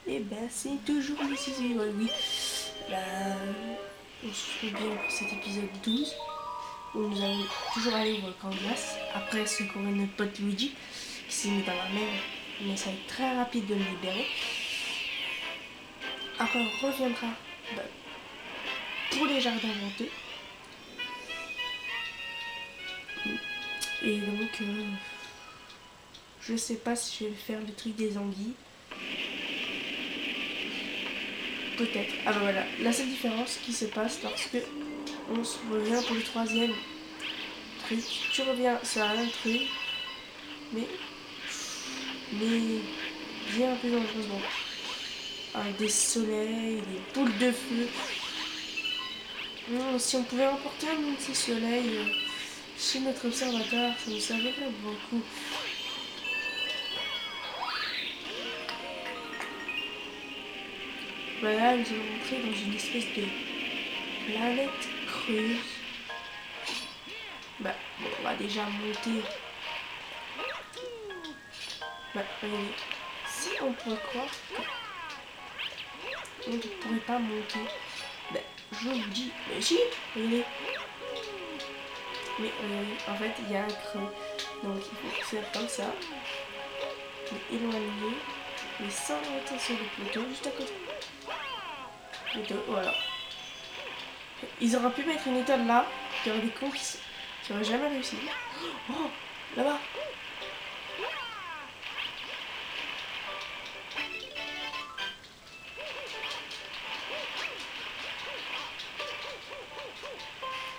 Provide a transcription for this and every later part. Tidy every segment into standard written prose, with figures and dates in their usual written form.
Et ben c'est toujours le 6 ouais, oui. Bah, on se retrouve bien pour cet épisode 12 où nous allons toujours aller au volcan de glace après secourir notre pote Luigi qui s'est mis dans la mer, mais ça va être très rapide de le libérer. Après on reviendra bah, pour les jardins venteux. Et donc je sais pas si je vais faire le truc des anguilles. Peut-être. Ah bah voilà, la seule différence qui se passe lorsque on se revient pour le troisième truc. Tu reviens sur la même truc, mais bien plus dangereusement. Avec des soleils, des boules de feu. Non, si on pouvait emporter un de ces soleils chez notre observateur, ça nous servirait beaucoup. Voilà, nous allons entrer dans une espèce de planète creuse. Bah, bon, on va déjà monter. Bah, regardez. Si on pourrait croire qu'on ne pourrait pas monter, bah, je vous dis, mais si, regardez. Mais en fait, il y a un creux. Donc, il faut faire comme ça. Mais éloigner. Mais sans monter sur le plateau, juste à côté. Plateau, voilà. Ils auraient pu mettre une étoile là. Il y aurait des cons qui auraient jamais réussi. Oh, là-bas.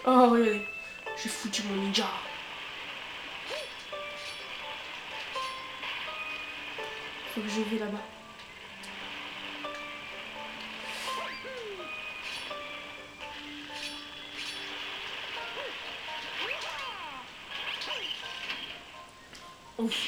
Oh, regardez. J'ai foutu mon ninja. Faut que je vais là-bas. Ouf.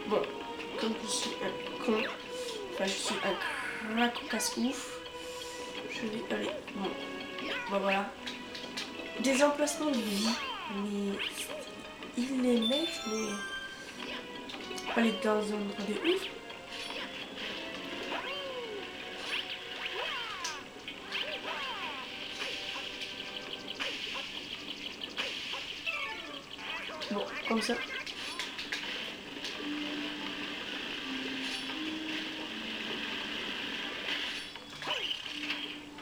Bon, comme je suis un con, enfin je suis un crack casse-ouf, je vais aller. Bon, bah voilà. Des emplacements de vie, mais ils les mettent, mais pas les dans un endroit de ouf. Bon, comme ça.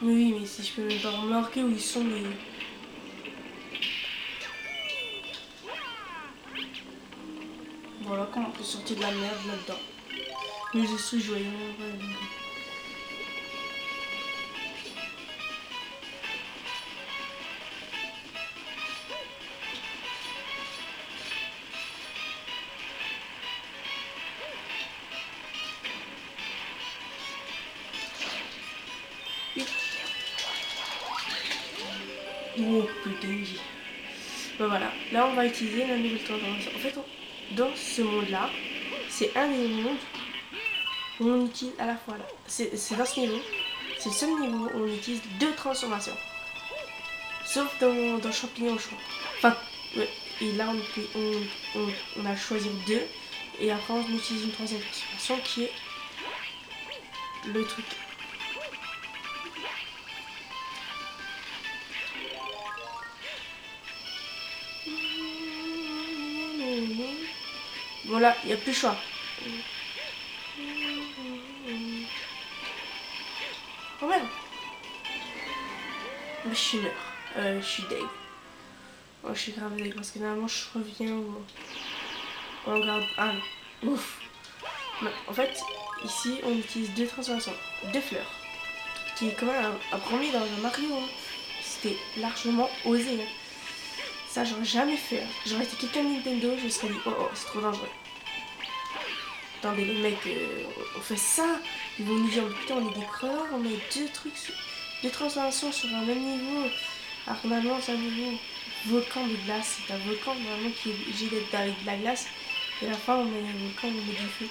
Oui, mais si je peux même pas remarquer où ils sont, mais. Voilà comment on peut sortir de la merde là-dedans. Mais je suis joyeux. Ouais. Oh putain. Ben voilà, là on va utiliser la nouvelle tendance. En fait, dans ce monde-là, c'est un des mondes où on utilise à la fois là. C'est dans ce niveau, c'est le seul niveau où on utilise deux transformations. Sauf dans Champignon, je crois. Enfin, ouais. Et là on a choisi deux. Et après on utilise une troisième transformation qui est le truc. Voilà, il n'y a plus le choix. Oh merde. Mais je suis je suis deg. Oh, je suis grave deg parce que normalement je reviens on regarde. Ah non. Ouf. Mais en fait, ici on utilise deux transformations. Deux fleurs. Qui est quand même un premier dans un Mario. Hein. C'était largement osé. Hein. Ça j'aurais jamais fait. Hein. J'aurais été quelqu'un de Nintendo, je me serais dit oh c'est trop dangereux. Attendez les mecs, on fait ça. Ils vont nous dire putain on est des creveurs, on met deux trucs, deux transformations sur un même niveau. Alors que normalement c'est un niveau volcan de glace. C'est un volcan normalement qui est obligé d'être avec de la glace. Et à la fin on met un volcan, on met du feu.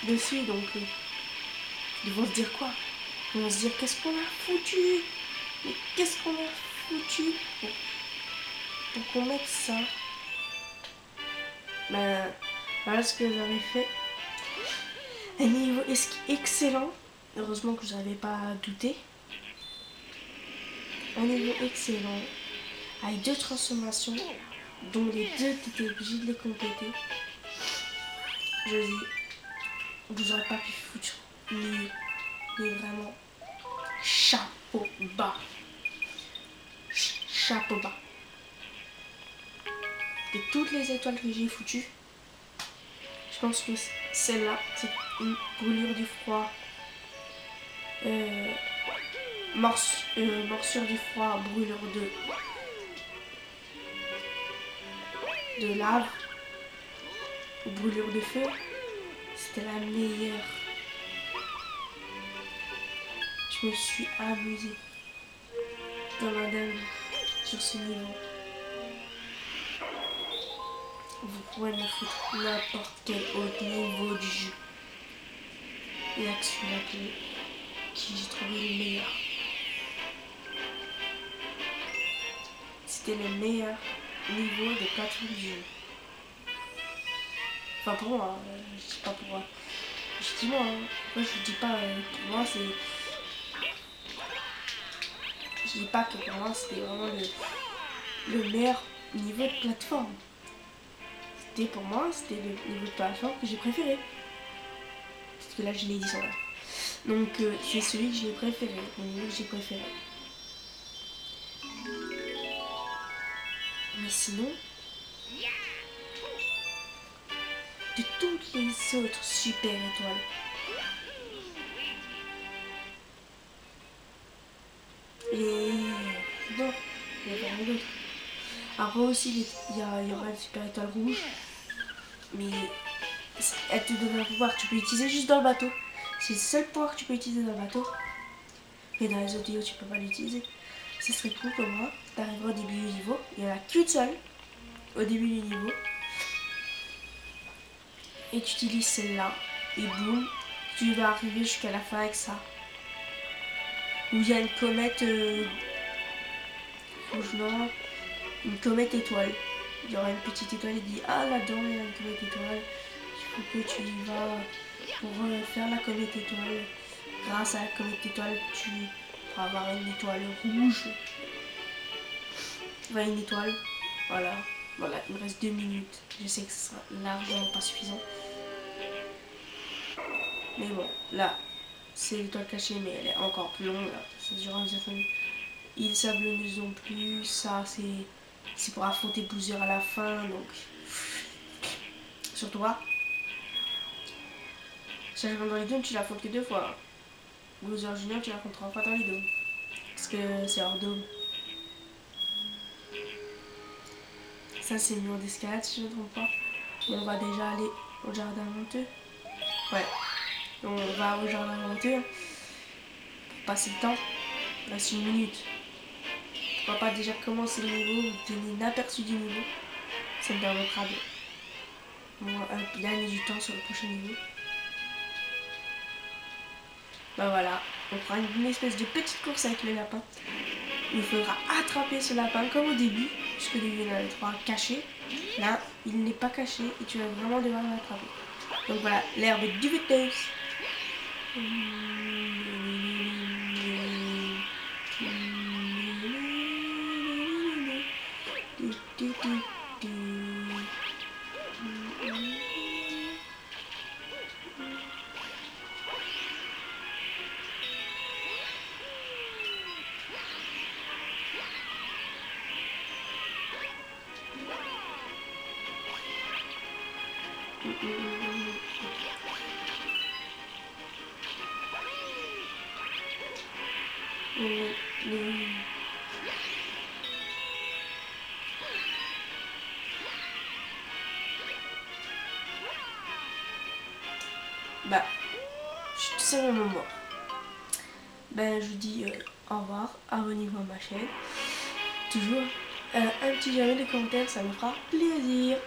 Dessus donc Ils vont se dire quoi? Ils vont se dire qu'est-ce qu'on a foutu? Mais qu'est-ce qu'on a foutu pour qu'on mette ça? Ben, voilà ce que j'avais fait. Un niveau excellent. Heureusement que je n'avais pas douté. Un niveau excellent. Avec 2 transformations, dont les 2 t'étais obligé de les compléter. Je dis, vous n'aurez pas pu foutre mieux. Mais vraiment, chapeau bas. Chapeau bas. De toutes les étoiles que j'ai foutues, je pense que celle-là, c'est une brûlure du froid. Morsure du froid, brûlure de lave, ou brûlure de feu. C'était la meilleure. Je me suis amusée dans ma dingue sur ce niveau. Vous pouvez me foutre n'importe quel autre niveau du jeu. Il n'y a que celui-là qui j'ai trouvé le meilleur. C'était le meilleur niveau de plateforme du jeu. Enfin pour moi, je dis pas pour moi. Je dis moi, hein. Moi je dis pas pour moi c'est. Je dis pas que pour moi c'était vraiment le meilleur niveau de plateforme. Pour moi, c'était le niveau de plateforme que j'ai préféré. Parce que là, je l'ai dit sans là. Donc, c'est celui que j'ai préféré. Le niveau que j'ai préféré. Mais sinon, de toutes les autres super étoiles, non, il y avait rien d'autre. Après aussi, il y aura une super étoile rouge. Mais elle te donne un pouvoir que tu peux utiliser juste dans le bateau. C'est le seul pouvoir que tu peux utiliser dans le bateau. Mais dans les autres vidéos, tu peux pas l'utiliser. Ce serait cool pour moi. Tu arriveras au début du niveau. Il n'y en a qu'une seule au début du niveau. Et tu utilises celle-là. Et boum, tu vas arriver jusqu'à la fin avec ça. Où il y a une comète rouge noir. Une comète étoile. Il y aura une petite étoile et dit ah là-dedans il y a une comète étoile. Il faut que tu y vas pour faire la comète étoile. Grâce à la comète étoile, tu pourras avoir une étoile rouge. Enfin, une étoile. Voilà. Voilà, il me reste 2 minutes. Je sais que ce sera largement pas suffisant. Mais bon, là, c'est l'étoile cachée, mais elle est encore plus longue. Là. Ça durera des affaires. Île sabloneuse non plus. Ça, c'est pour affronter Bowser à la fin. Donc, sur toi. Si je rentre dans les dômes, tu l'affrontes que 2 fois. Bowser Junior, tu l'affrontes 3 fois dans les dômes. Parce que c'est hors dôme. Ça, c'est le mur d'escalade, si je ne me trompe pas. On va déjà aller au jardin venteux. Ouais. On va au jardin venteux. Pour passer le temps. Il reste 1 minute. On va pas déjà commencer le niveau, vous donner un aperçu du niveau. Ça me permettra de gagner du temps sur le prochain niveau. Bah voilà, on fera une espèce de petite course avec le lapin. Il faudra attraper ce lapin comme au début, puisque au début il y en avait 3 cachés. Là, il n'est pas caché et tu vas vraiment devoir l'attraper. Donc voilà, l'herbe est duveteuse. Bah, je suis tout simplement mort. Ben, je vous dis au revoir, abonnez-vous à ma chaîne. Toujours un petit j'aime, des commentaires, ça me fera plaisir.